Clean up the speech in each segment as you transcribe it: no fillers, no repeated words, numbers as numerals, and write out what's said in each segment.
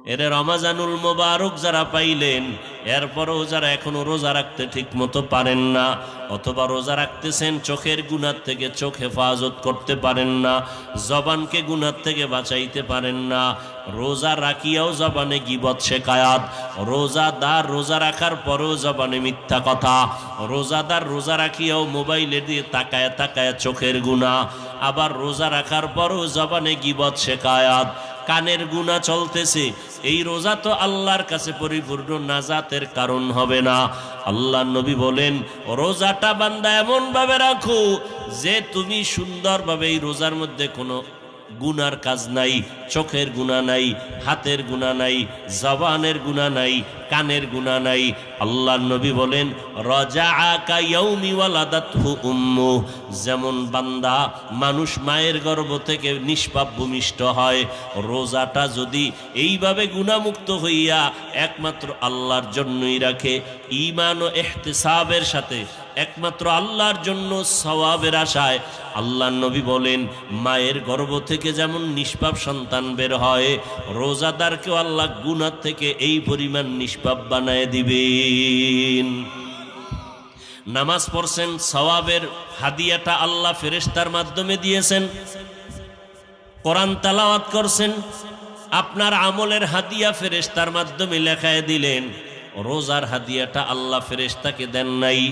এরে রমাজানুল মোবারক যারা পাইলেন, এরপরও যারা এখনো রোজা রাখতে ঠিক মতো পারেন না, অথবা রোজা রাখতেছেন চোখের গুনাহ থেকে চোখ হেফাজত করতে পারেন না, জবানকে গুনাহ থেকে বাঁচাইতে পারেন না, রোজা রাখিয়াও জবানে গীবত শেকায়াত, রোজাদার রোজা রাখার পরেও জবানে মিথ্যা কথা, রোজাদার রোজা রাখিয়াও মোবাইলে দিয়ে তাকায় তাকায় চোখের গুনাহ, আবার রোজা রাখার পরেও জবানে গীবত শেকায়াত, কানের গুনাহ চলতেছে। এই রোজা তো আল্লাহর কাছে পরিপূর্ণ নাজাতের কারণ হবে না। আল্লাহ নবী বলেন, রোজাটা বান্দা এমন ভাবে রাখো যে তুমি সুন্দরভাবে এই রোজার মধ্যে কোনো গুনার কাজ নাই, চোখের গুনাহ নাই, হাতের গুনাহ নাই, জবানের গুনাহ নাই, কানের গুনাহ নাই। আল্লাহ নবী বলেন, রাজাআকা ইয়াউমি ওয়ালাদাতহু উম্মু, যেমন বান্দা মানুষ মায়ের গর্ভ থেকে নিষ্পাপ ভূমিষ্ঠ হয়, রোজাটা যদি এইভাবে গুনাহমুক্ত হইয়া একমাত্র আল্লাহর জন্যই রাখে, ঈমান ও ইহতিসাবের সাথে একমাত্র আল্লাহর জন্য সওয়াবের আশায়, আল্লাহ নবী বলেন মায়ের গর্ভ থেকে যেমন নিষ্পাপ সন্তান বের হয়, রোজাদারকেও আল্লাহ গুনাহ থেকে এই পরিমাণ নিষ্পাপ বানায় দিবেন। নামাজ পড়ছেন, সওয়াবের হাদিয়াটা আল্লাহ ফেরেশতার মাধ্যমে দিয়েছেন। কোরআন তেলাওয়াত করছেন, আপনার আমলের হাদিয়া ফেরেশতার মাধ্যমে লেখায় দিলেন। রোজার হাদিয়াটা আল্লাহ ফেরেশতাকে দেন নাই।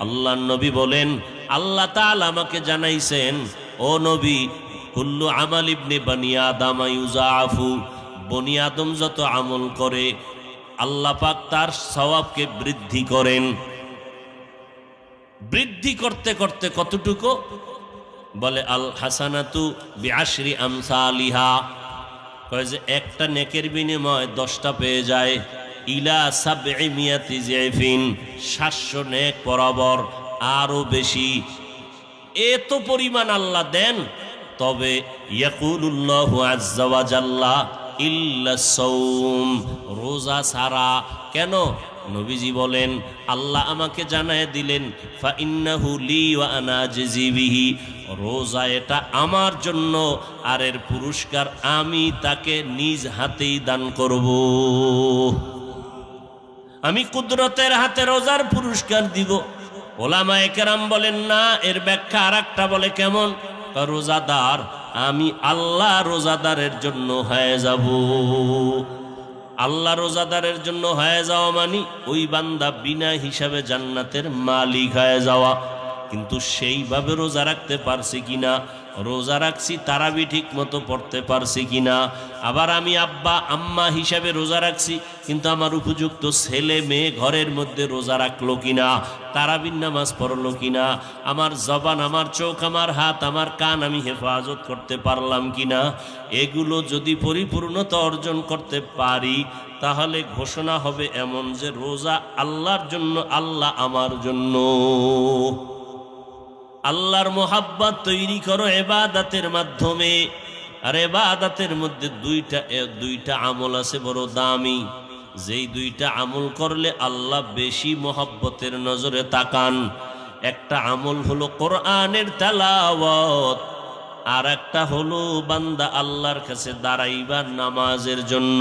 আল্লাহ নবী বলেন, আল্লাহ তাআলা আমাকে জানাইছেন, ও নবী, কুল্লু আমাল ইবনে বানি আদম ইউজাআফু, বনি আদম যত আমল করে আল্লাহ পাক তার সওয়াবকে বৃদ্ধি করেন। বৃদ্ধি করতে করতে কতটুকু? বলে আল হাসানাতু বিআশরি আমসালিহা, কয় যে একটা নেকের বিনিময়ে 10টা পেয়ে যায়। ইলা সাবঈ মিয়াতি যায়ফিন, 700 নেক বরাবর, আরো বেশি। এত পরিমাণ আল্লাহ দেন। তবে ইয়াকুলুল্লাহু আযজা ওয়া জাল্লা ইল্লা সাওম, রোজা ছাড়া। কেন? নবীজি বলেন, আল্লাহ আমাকে জানায় দিলেন, ফা ইন্নাহু লি ওয়া আনা আজজি বিহি, রোজা এটা আমার জন্য, আর এর পুরস্কার আমি তাকে নিজ হাতেই দান করব। আমি কুদরতের হাতে রোজার পুরস্কার দিব। ওলামায়ে কেরাম বলেন না, এর ব্যাখ্যা আরেকটা বলে। কেমন? রোজাদার, আমি আল্লাহ রোজাদারের জন্য হয়ে যাব। আল্লাহ রোজাদারের জন্য হয়ে যাওয়া মানে ওই বান্দা বিনা হিসাবে জান্নাতের মালিক হয়ে যাওয়া। কিন্তু সেইভাবে রোজা রাখতে পারছি কিনা, রোজা রাখছি তারাবি ঠিক মতো পড়তে পারছি কিনা, আবার আমি আব্বা আম্মা হিসাবে রোজা রাখছি, কিন্তু আমার উপযুক্ত ছেলে মেয়ে ঘরের মধ্যে রোজা রাখলো কিনা, তারাবির নামাজ পড়লো কিনা, আমার জবান, আমার চোখ, আমার হাত, আমার কান আমি হেফাজত করতে পারলাম কিনা, এগুলো যদি পরিপূর্ণতা অর্জন করতে পারি, তাহলে ঘোষণা হবে এমন যে রোজা আল্লাহর জন্য, আল্লাহ আমার জন্য। আল্লাহর মোহাব্বত তৈরি করো ইবাদতের মাধ্যমে। আর ইবাদতের মধ্যে দুইটা আমল আছে বড় দামি, যেই দুইটা আমল করলে আল্লাহ বেশি মোহাব্বতের নজরে তাকান। একটা আমল হলো কোরআনের তেলাওয়াত, আর একটা হলো বান্দা আল্লাহর কাছে দাঁড়াইবা নামাজের জন্য।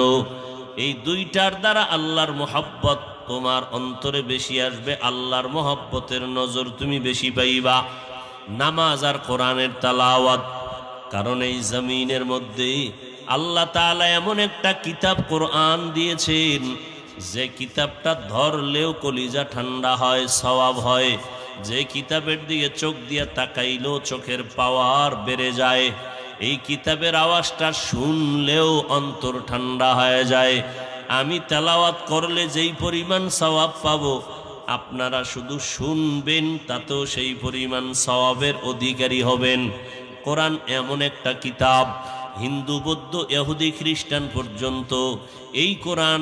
এই দুইটার দ্বারা আল্লাহর মোহাব্বত তোমার অন্তরে বেশি আসবে, আল্লাহর মোহাব্বতের নজর তুমি বেশি পাইবা। নামাজ আর কোরআনের তেলাওয়াত। কারণ এই জমিনের মধ্যে আল্লাহ তাআলা এমন একটা কিতাব কোরআন দিয়েছেন, যে কিতাবটা ধরলেও কলিজা ঠান্ডা হয়, সওয়াব হয়। যে কিতাবের দিকে চোখ দিয়ে তাকাইলেও চোখের পাওয়ার বেড়ে যায়। এই কিতাবের আওয়াজটা শুনলেও অন্তর ঠান্ডা হয়ে যায়। আমি তেলাওয়াত করলে যেই পরিমাণ সওয়াব পাবো, আপনারা শুধু শুনবেন তাতেও সেই পরিমাণ সওয়াবের অধিকারী হবেন। কোরআন এমন একটা কিতাব, হিন্দু বৌদ্ধ ইহুদি খ্রিস্টান পর্যন্ত এই কোরআন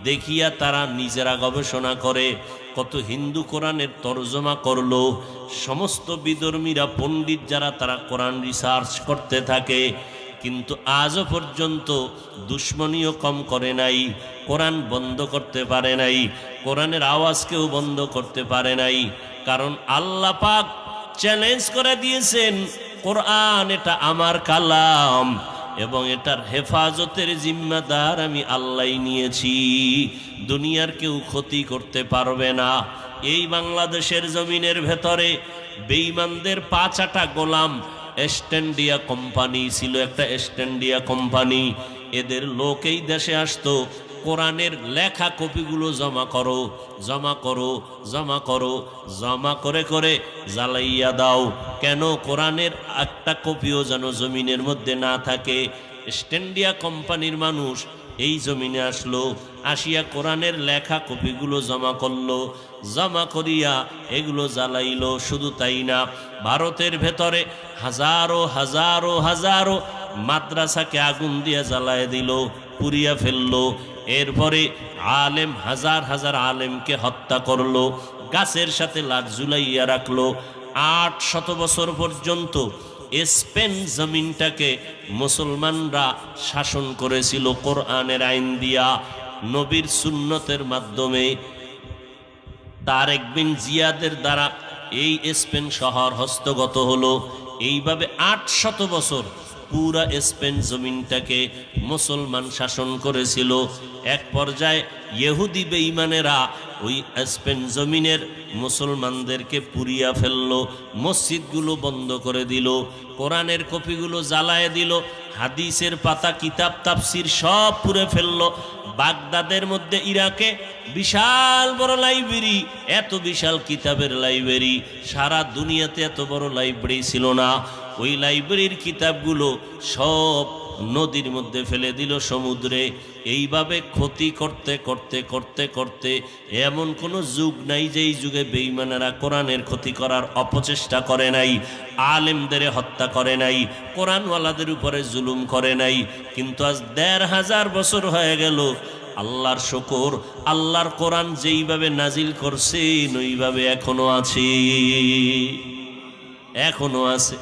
দেখিয়া তারা নিজেরা গবেষণা করে। কত হিন্দু কোরআনের তরজমা করলো, সমস্ত বিধর্মীরা পণ্ডিত যারা তারা কোরআন রিসার্চ করতে থাকে, কিন্তু আজও পর্যন্ত দুশ্মনীও কম করে নাই, কোরআন বন্ধ করতে পারে নাই, কোরআনের আওয়াজকেও বন্ধ করতে পারে নাই। কারণ আল্লাহ পাক চ্যালেঞ্জ করে দিয়েছেন, কোরআন এটা আমার কালাম, এবং এটার হেফাজতের জিম্মাদার আমি আল্লাহ নিয়েছি। দুনিয়ার কেউ ক্ষতি করতে পারবে না। এই বাংলাদেশের জমিনের ভেতরে বেঈমানদের পাঁচাটা গোলাম ইস্ট ইন্ডিয়া কোম্পানি ছিল, একটা ইস্ট ইন্ডিয়া কোম্পানি। এদের লোক এই দেশে আসতো, কোরআনের লেখা কপিগুলো জমা করো, জমা করো, জমা করো, জমা করে করে জ্বালাইয়া দাও। কেন? কোরআনের একটা কপিও যেন জমিনের মধ্যে না থাকে। ইস্ট ইন্ডিয়া কোম্পানির মানুষ এই জমিনে আসলো, আসিয়া কোরআনের লেখা কপিগুলো জমা করলো, জমা করিয়া এগুলো জ্বালাইলো। শুধু তাই না, ভারতের ভেতরে হাজারো হাজারো হাজারো মাদ্রাসাকে আগুন দিয়ে জ্বালায় দিল, পুড়িয়া ফেললো। এরপরে আলেম, হাজার হাজার আলেমকে হত্যা করলো, গাছের সাথে লাট ঝুলাইয়া রাখলো। 800 বছর পর্যন্ত স্পেন জমিনটাকে মুসলমানরা শাসন করেছিল কোরআনের আইন দিয়া, নবীর সুন্নতের মাধ্যমে। তারেক বিন জিয়াদের দ্বারা এই স্পেন শহর হস্তগত হলো। এইভাবে 800 বছর পুরা স্পেন জমিনটাকে মুসলমান শাসন করেছিল। এক পর্যায়ে ইহুদি বেঈমানেরা ওই স্পেন জমিনের মুসলমানদেরকে পুড়িয়া ফেলল, মসজিদগুলো বন্ধ করে দিল, কোরআনের কপিগুলো জ্বালায় দিল, হাদিসের পাতা, কিতাব, তাফসির সব পুড়ে ফেলল। বাগদাদের মধ্যে, ইরাকে বিশাল বড় লাইব্রেরি, এত বিশাল কিতাবের লাইব্রেরি, সারা দুনিয়াতে এত বড় লাইব্রেরি ছিল না। ওই লাইব্রেরির কিতাবগুলো সব নদীর মধ্যে ফেলে দিল, সমুদ্রে। এইভাবে ক্ষতি করতে করতে করতে করতে এমন কোনো যুগ নাই যেই যুগে বেঈমানেরা কোরআনের ক্ষতি করার অপচেষ্টা করে নাই, আলেমদের হত্যা করে নাই, কোরআনওয়ালাদের উপরে জুলুম করে নাই। কিন্তু আজ 1500 বছর হয়ে গেল। আল্লাহর শুকর, আল্লাহর কোরআন যেইভাবে নাজিল করছেন ওইভাবে এখনো আছে, এখনো আছে।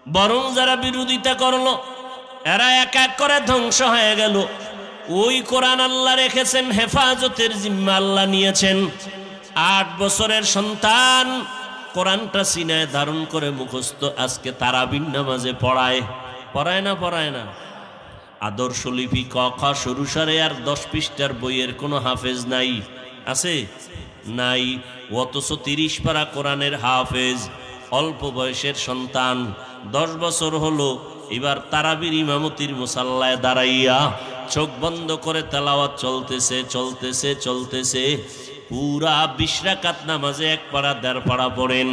বরং যারা বিরোধিতা করলো এরা এক এক করে ধ্বংস হয়ে গেল। ওই কোরআন আল্লাহ রেখেছেন, হেফাজতের জিম্মা আল্লাহ নিয়েছেন। 8 বছরের সন্তান কোরআনটা সিনায় ধারণ করে মুখস্থ আজকে তারাবির নামাজে পড়ায়। পড়ায় না? পড়ায় না? আদর্শ লিপি ক খ সরু সারে আর 10 পৃষ্ঠার বইয়ের কোনো হাফেজ নাই, আছে? নাই। অথচ 30 পারা কোরআনের হাফেজ, অল্প বয়সের সন্তান, 10 বছর হলো। এবার তারাবির ইমামতির মুসাল্লায় দাঁড়াইয়া চোখ বন্ধ করে তেলাওয়াত চলতেছে চলতেছে চলতেছে। পুরা 20 রাকাত নামাজে 1 পারা 1.5 পারা পড়েন।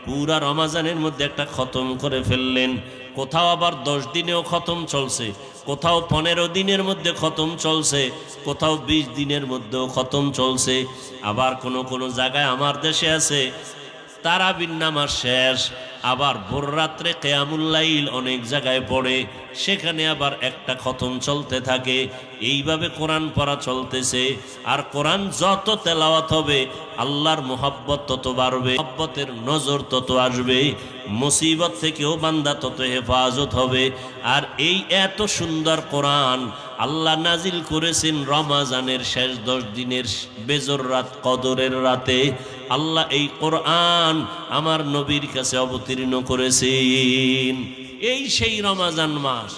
পুরা রমাজানের মধ্যে একটা খতম করে ফেললেন। কোথাও আবার 10 দিনেও খতম চলছে, কোথাও 15 দিনের মধ্যে খতম চলছে, কোথাও 20 দিনের মধ্যেও খতম চলছে। আবার কোনো কোনো জায়গায় আমার দেশে আছে তারাবির নামাজ শেষ, আবার ভোর রাত্রে কিয়ামুল লাইল অনেক জায়গায় পড়ে, সেখানে আবার একটা খতম চলতে থাকে। এইভাবে কোরআন পড়া চলতেছে। আর কোরআন যত তেলাওয়াত হবে আল্লাহর মোহাব্বত তত বাড়বে, মোহাব্বতের নজর তত আসবে, মুসিবত থেকেও বান্দা তত হেফাজত হবে। আর এই এত সুন্দর কোরআন আল্লাহ নাজিল করেছেন রমাজানের শেষ 10 দিনের বেজর রাত, কদরের রাতে। আল্লাহ এই কোরআন আমার নবীর কাছে অবতীর্ণ করেছেন। এই সেই রমাজান মাস।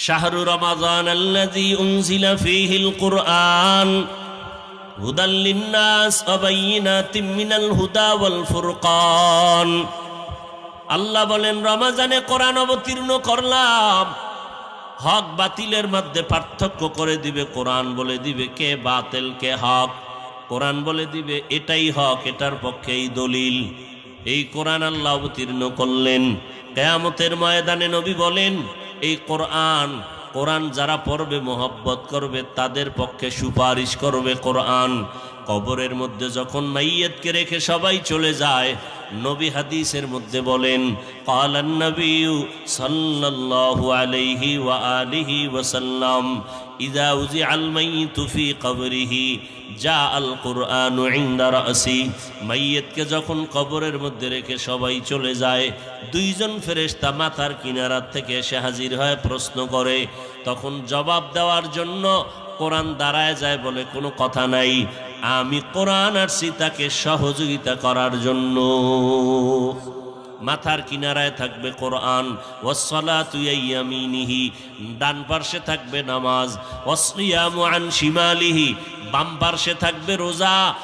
শাহরু রমাজান আল্লাযী উনজিলা ফীহিল কুরআন হুদাল লিন্নাস ওয়া বাইয়িনাতিম মিনাল হুদা ওয়াল ফুরকান। আল্লাহ বলেন, রমাজানে কোরআন অবতীর্ণ করলাম, হক বাতিলের মধ্যে পার্থক্য করে দিবে। কোরআন বলে দিবে কে বাতিল কে হক, কোরআন বলে দিবে এটাই হক, এটার পক্ষে এই দলিল। এই কোরআন আল্লাহ অবতীর্ণ করলেন। কিয়ামতের ময়দানে নবী বলেন, এই কোরআন যারা পড়বে, মোহাব্বত করবে, তাদের পক্ষে সুপারিশ করবে কোরআন। কবরের মধ্যে যখন মাইয়াতকে রেখে সবাই চলে যায়, নবী হাদিসের মধ্যে বলেন, ক্বালান নবিয়্যু সাল্লাল্লাহু আলাইহি ওয়া আলিহি ওয়াসাল্লাম, ইযা উযিআল মাইয়িতু ফি কবরিহি জাআল কুরআনু ইনদা রাসি। মাইয়াতকে যখন কবরের মধ্যে রেখে সবাই চলে যায়, 2 জন ফেরেশতা মাথার কিনারা থেকে এসে হাজির হয়, প্রশ্ন করে। তখন জবাব দেওয়ার জন্য কোরআন দাঁড়ায় যায়, বলে কোনো কথা নাই, আমি কোরআন আসছি তাকে সহযোগিতা করার জন্য। মাথার কিনারায় থাকবে কোরআন, ওয়াসসালাতু ইয়ামিনিহি, ডান পার্শ্বে থাকবে নামাজ, ওয়াসসিয়ামু আন শিমালিহি, বাম পার্শ্বে থাকবে রোজা,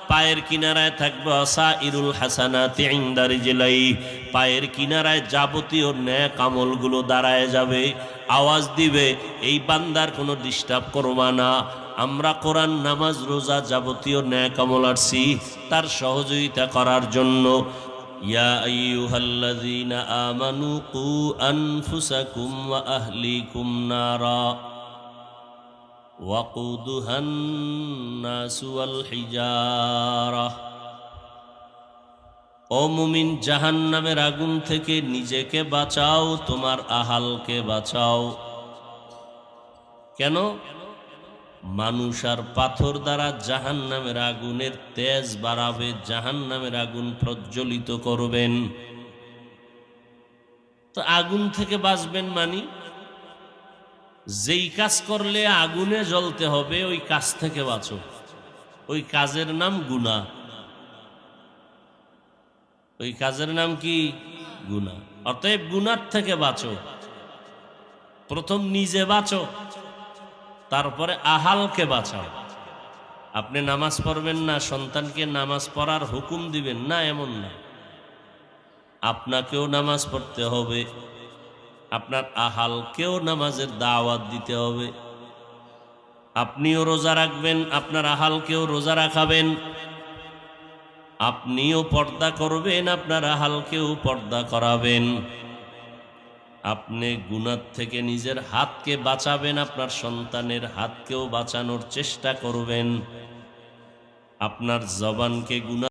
পায়ের কিনারায় থাকবে আসাইরুল হাসানাতি ইনদা রিজলাই, পায়ের কিনারায় যাবতীয় নেক আমলগুলো দাঁড়ায় যাবে, আওয়াজ দিবে, এই বান্দার কোনো ডিস্টার্ব করবা না। আমরা কোরআন, নামাজ, রোজা, যাবতীয় নেক আমল আসছি তার সহযোগিতা করার জন্য। ইয়া আইয়ুহাল্লাযীনা আমানু কু আনফুসাকুম ওয়া আহলিকুম নারা ওয়াকুদুহান নাসু ওয়াল হিজারা। ও মুমিন, জাহান্নামের আগুন থেকে নিজেকে বাঁচাও, তোমার আহালকে বাঁচাও। কেন? মানুষ আর পাথর দ্বারা জাহান্নামের আগুনের তেজ বাড়াবে, জাহান্নামের আগুন প্রজ্বলিত করবেন। তো আগুন থেকে বাঁচবেন মানে যেই কাজ করলে আগুনে জ্বলতে হবে ওই কাজ থেকে বাঁচো। ওই কাজের নাম গুনাহ। ওই কাজের নাম কি? গুনাহ। অতএব গুনাহ থেকে বাঁচো। প্রথম নিজে বাঁচো, তারপরে আহালকে বাঁচাও। আপনি নামাজ পড়বেন না, সন্তানকে নামাজ পড়ার হুকুম দিবেন না এমন না। আপনাকেও নামাজ পড়তে হবে, আপনার আহালকেও নামাজের দাওয়াত দিতে হবে। আপনিও রোজা রাখবেন, আপনার আহালকেও রোজা রাখাবেন। আপনিও পর্দা করবেন, আপনার আহালকেও পর্দা করাবেন। আপনি গুনাহ থেকে নিজের হাতকে বাঁচাবেন, আপনার সন্তানের হাতকেও বাঁচানোর চেষ্টা করবেন। আপনার জবানকে গুনাহ